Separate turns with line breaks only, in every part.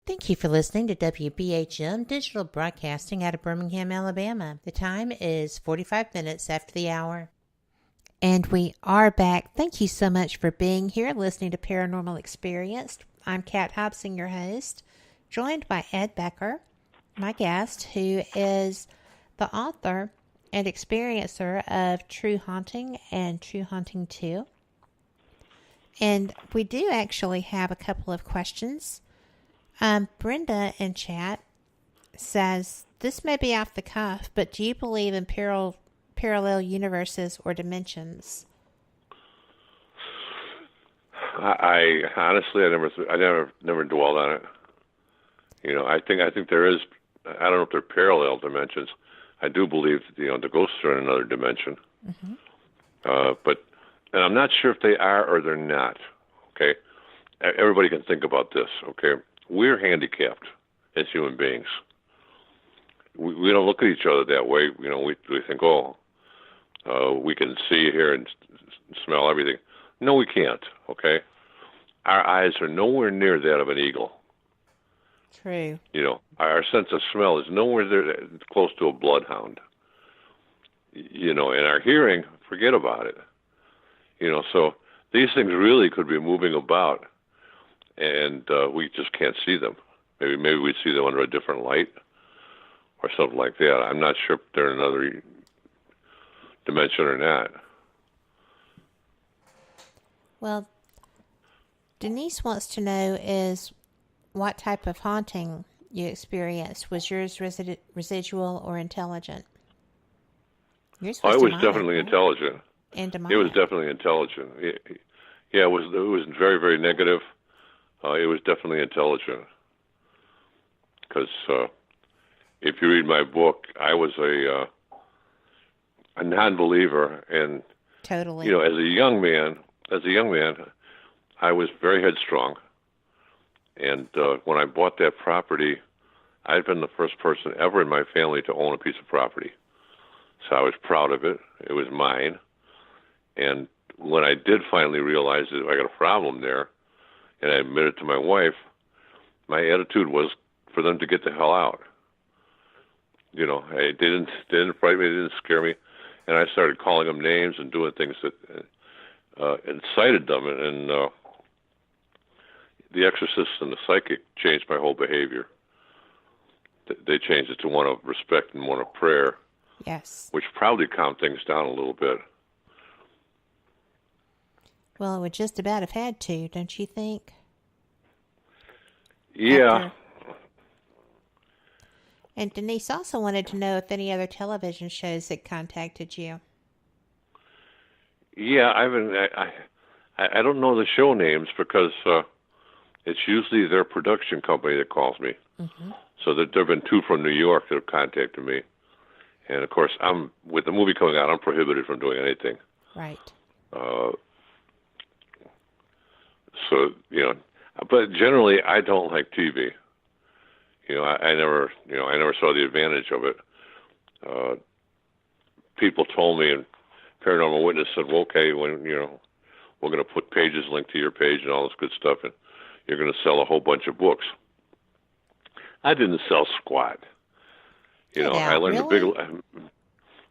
Thank you for listening to WBHM Digital Broadcasting out of Birmingham, Alabama. The time is 45 minutes after the hour. And we are back. Thank you so much for being here, listening to Paranormal Experienced. I'm Kat Hobson, your host, joined by Ed Becker, my guest, who is the author and experiencer of True Haunting and True Haunting 2. And we do actually have a couple of questions. Brenda in chat says, this may be off the cuff, but do you believe in parallel universes or dimensions?
I honestly, I never dwelled on it. I think there is. I don't know if they're parallel dimensions. I do believe that, the ghosts are in another dimension. Mm-hmm. And I'm not sure if they are or they're not. Okay, everybody can think about this. Okay. We're handicapped as human beings. We don't look at each other that way. We think, we can see, hear, and smell everything. No, we can't, okay? Our eyes are nowhere near that of an eagle.
True.
Our sense of smell is nowhere there, close to a bloodhound. And our hearing, forget about it. So these things really could be moving about. And we just can't see them. Maybe we see them under a different light or something like that. I'm not sure if they're in another dimension or not.
Well, Denise wants to know is what type of haunting you experienced. Was yours residual or intelligent? Yours was
it was
demonic,
definitely
right?
Intelligent.
And demonic.
It was definitely intelligent. Yeah, it was very, very negative. It was definitely intelligent. Because if you read my book, I was a non-believer, and
totally.
as a young man, I was very headstrong. And when I bought that property, I'd been the first person ever in my family to own a piece of property. So I was proud of it. It was mine. And when I did finally realize that I got a problem there, and I admitted to my wife, my attitude was for them to get the hell out. They didn't frighten me, they didn't scare me, and I started calling them names and doing things that incited them, and the exorcist and the psychic changed my whole behavior. They changed it to one of respect and one of prayer.
Yes.
Which probably calmed things down a little bit.
Well, it would just about have had to, don't you think?
Yeah.
And Denise also wanted to know if any other television shows had contacted you.
Yeah, I don't know the show names because it's usually their production company that calls me. Mm-hmm. So there have been two from New York that have contacted me. And, of course, with the movie coming out, I'm prohibited from doing anything.
Right.
So, but generally I don't like TV. I never saw the advantage of it. People told me, and Paranormal Witness said, well, okay, when, we're going to put pages linked to your page and all this good stuff, and you're going to sell a whole bunch of books. I didn't sell squat. I learned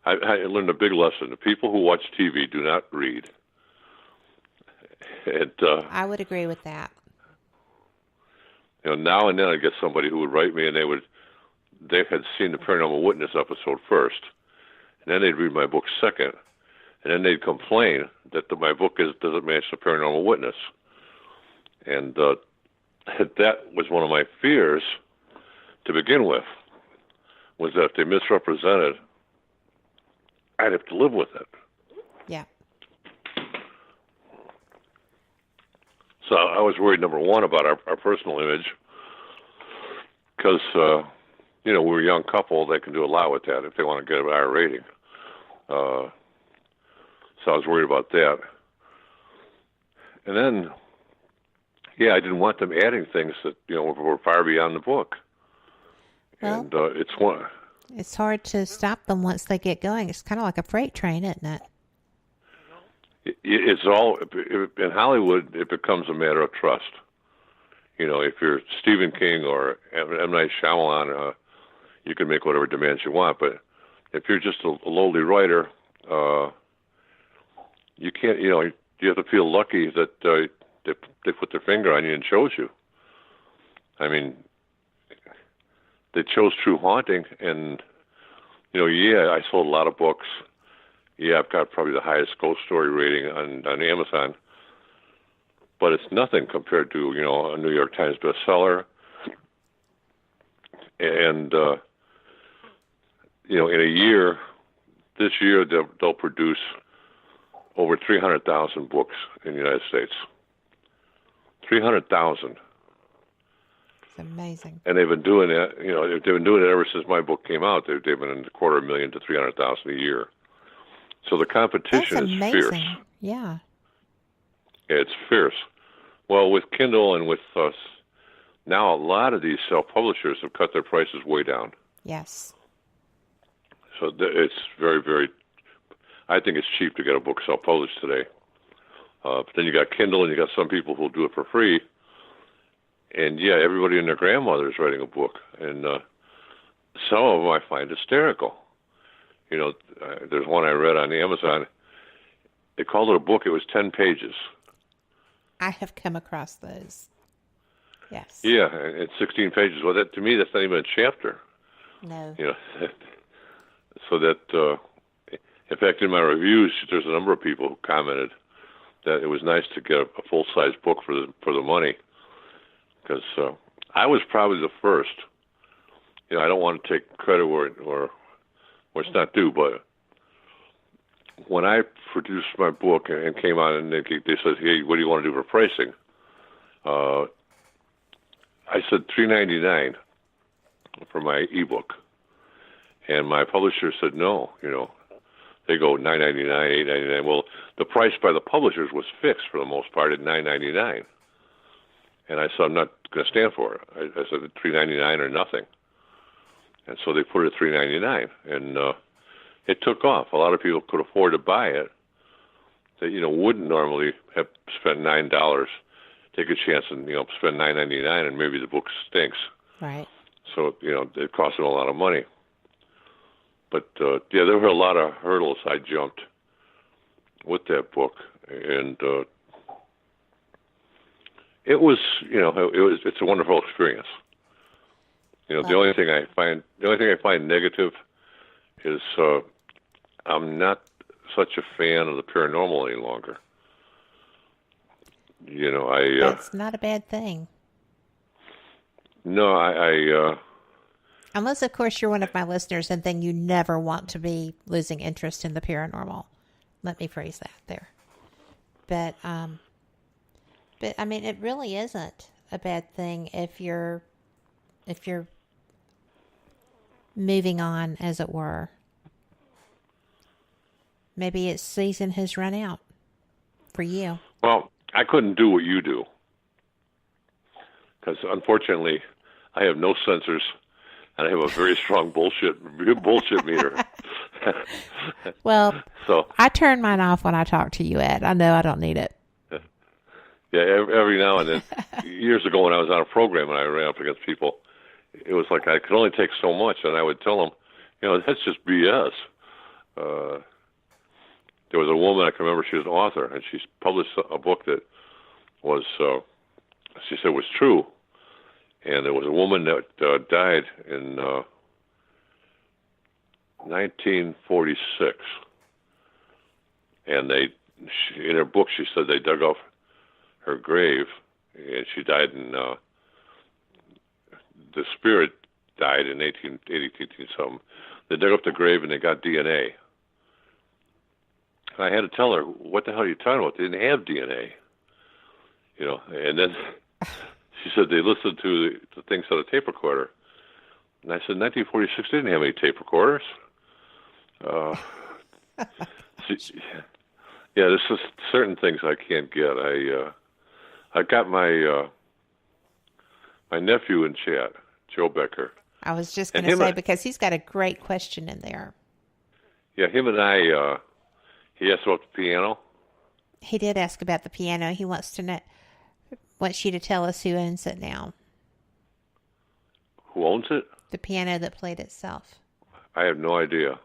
I learned a big lesson. The people who watch TV do not read. And,
I would agree with that.
Now and then I get somebody who would write me, and they had seen the Paranormal Witness episode first, and then they'd read my book second, and then they'd complain that my book doesn't match the Paranormal Witness. And that was one of my fears to begin with, was that if they misrepresented, I'd have to live with it.
Yeah.
So I was worried, number one, about our personal image, because, we're a young couple. They can do a lot with that if they want to get a higher rating. So I was worried about that. And then, I didn't want them adding things that, were far beyond the book.
Well,
and it's one.
It's hard to stop them once they get going. It's kind of like a freight train, isn't it?
It's all, in Hollywood, it becomes a matter of trust. If you're Stephen King or M. Night Shyamalan, you can make whatever demands you want. But if you're just a lowly writer, you can't. You have to feel lucky that they put their finger on you and chose you. I mean, they chose True Haunting, and I sold a lot of books. Yeah, I've got probably the highest ghost story rating on Amazon, but it's nothing compared to a New York Times bestseller. And in a year, this year they'll produce over 300,000 books in the United States. 300,000.
It's amazing.
And they've been doing it. They've been doing it ever since my book came out. They've been in the 250,000 to 300,000 a year. So the competition is fierce.
Yeah.
It's fierce. Well, with Kindle and with us, now a lot of these self-publishers have cut their prices way down.
Yes.
So it's very, very, I think it's cheap to get a book self-published today. But then you got Kindle, and you got some people who'll do it for free. And yeah, everybody and their grandmother is writing a book. And some of them I find hysterical. There's one I read on Amazon. They called it a book. It was 10 pages.
I have come across those. Yes.
Yeah, it's 16 pages. Well, to me, that's not even a chapter.
No.
So that, in fact, in my reviews, there's a number of people who commented that it was nice to get a full-size book for the money, because I was probably the first. I don't want to take credit where it's not due, but when I produced my book and came out and they said, "Hey, what do you want to do for pricing?" I said $3.99 for my ebook, and my publisher said no. They go $9.99, $8.99. Well, the price by the publishers was fixed for the most part at $9.99, and I said I'm not going to stand for it. I said $3.99 or nothing, and so they put it at $3.99, and it took off. A lot of people could afford to buy it that wouldn't normally have spent $9. Take a chance and spend $9.99, and maybe the book stinks.
Right.
So it cost them a lot of money. But there were a lot of hurdles I jumped with that book, and it's a wonderful experience. The only thing I find negative is I'm not such a fan of the paranormal any longer.
That's not a bad thing.
No,
unless, of course, you're one of my listeners, and then you never want to be losing interest in the paranormal. Let me phrase that there. But I mean, it really isn't a bad thing if you're moving on, as it were. Maybe its season has run out for you.
Well, I couldn't do what you do because, unfortunately, I have no censors and I have a very strong bullshit meter.
Well,
so
I turn mine off when I talk to you, Ed. I know I don't need it.
Yeah, every now and then. Years ago, when I was on a program and I ran up against people, it was like I could only take so much, and I would tell them, that's just BS. There was a woman, I can remember, she was an author, and she published a book that was, she said was true. And there was a woman that died in 1946. And in her book, she said they dug up her grave, and she died in, the spirit died in 18 something. They dug up the grave and they got DNA. I had to tell her, what the hell are you talking about? They didn't have DNA. And then she said they listened to the things on a tape recorder. And I said, 1946 didn't have any tape recorders. There's just certain things I can't get. I got my nephew in chat, Joe Becker.
I was just going to say, because he's got a great question in there.
Yeah, him and I... He asked about the piano?
He did ask about the piano. He wants to know, wants you to tell us who owns it now.
Who owns it?
The piano that played itself.
I have no idea.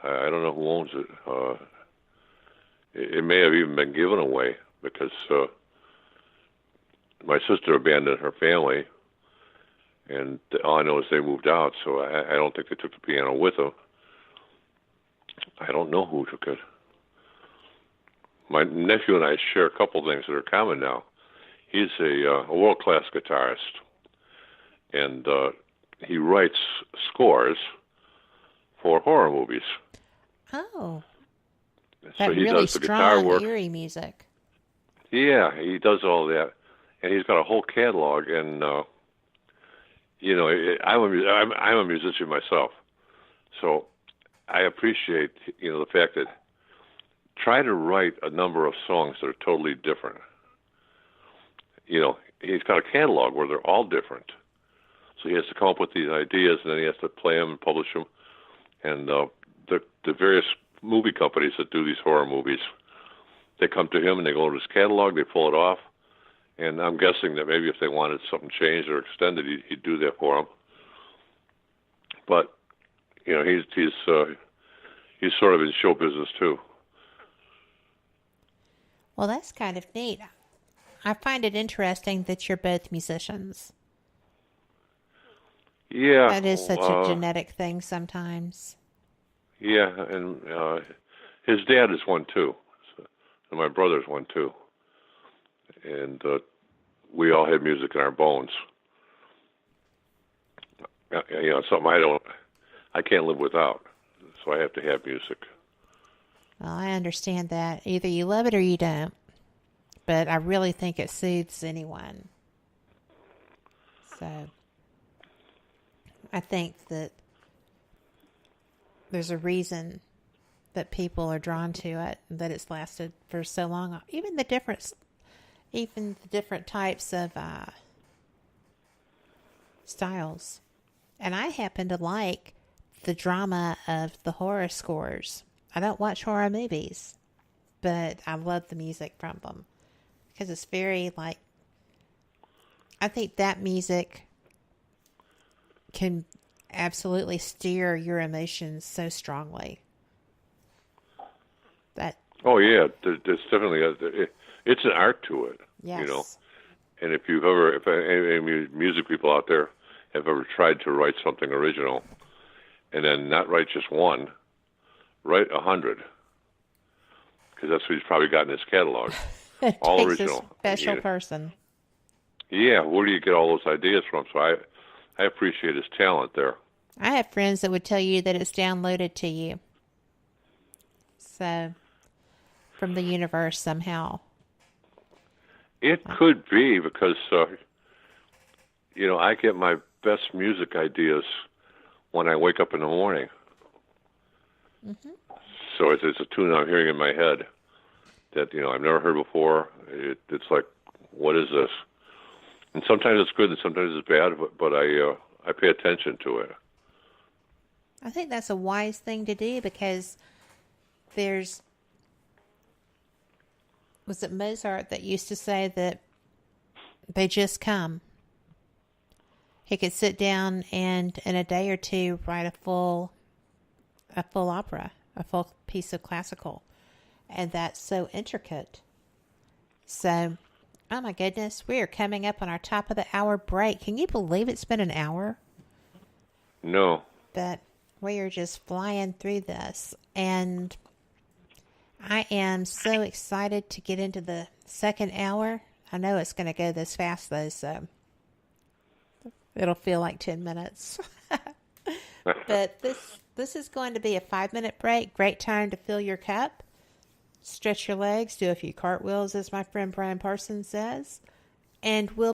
I don't know who owns it. It may have even been given away because my sister abandoned her family, and all I know is they moved out, so I don't think they took the piano with them. I don't know who took it. My nephew and I share a couple things that are common now. He's a world-class guitarist, and he writes scores for horror movies.
Oh.
So
that
he
really
does the
strong,
guitar work.
eerie music.
Yeah, he does all that, and he's got a whole catalog. And I'm a musician myself, so I appreciate the fact that try to write a number of songs that are totally different. He's got a catalog where they're all different, so he has to come up with these ideas, and then he has to play them and publish them. And the various movie companies that do these horror movies, they come to him and they go to his catalog, they pull it off, and I'm guessing that maybe if they wanted something changed or extended, he'd do that for them. But he's sort of in show business too.
Well, that's kind of neat. I find it interesting that you're both musicians.
Yeah,
that is such a genetic thing sometimes.
Yeah, and his dad is one too, and my brother's one too, and we all have music in our bones. Something I can't live without, so I have to have music.
Well, I understand that. Either you love it or you don't, but I really think it soothes anyone. So I think that there's a reason that people are drawn to it, and that it's lasted for so long. Even the different types of styles. And I happen to like the drama of the horror scores. I don't watch horror movies, but I love the music from them because it's very I think that music can absolutely steer your emotions so strongly.
Oh yeah, there's definitely it's an art to it.
Yes.
And if any music people out there have ever tried to write something original, and then not write just one, write 100, because that's what he's probably got in his catalog.
It
all
takes
original.
A special person.
Yeah, where do you get all those ideas from? So I appreciate his talent there.
I have friends that would tell you that it's downloaded to you. So, from the universe somehow.
It could be because, I get my best music ideas when I wake up in the morning.
Mm-hmm.
So it's a tune I'm hearing in my head that, I've never heard before. It's like, what is this? And sometimes it's good and sometimes it's bad, but I pay attention to it.
I think that's a wise thing to do because was it Mozart that used to say that they just come? He could sit down and in a day or two write a full opera, a full piece of classical. And that's so intricate. So, oh my goodness, we are coming up on our top of the hour break. Can you believe it's been an hour?
No.
But we are just flying through this. And I am so excited to get into the second hour. I know it's going to go this fast, though, so it'll feel like 10 minutes. But this is going to be a 5-minute break. Great time to fill your cup, stretch your legs, do a few cartwheels, as my friend Brian Parsons says, and we'll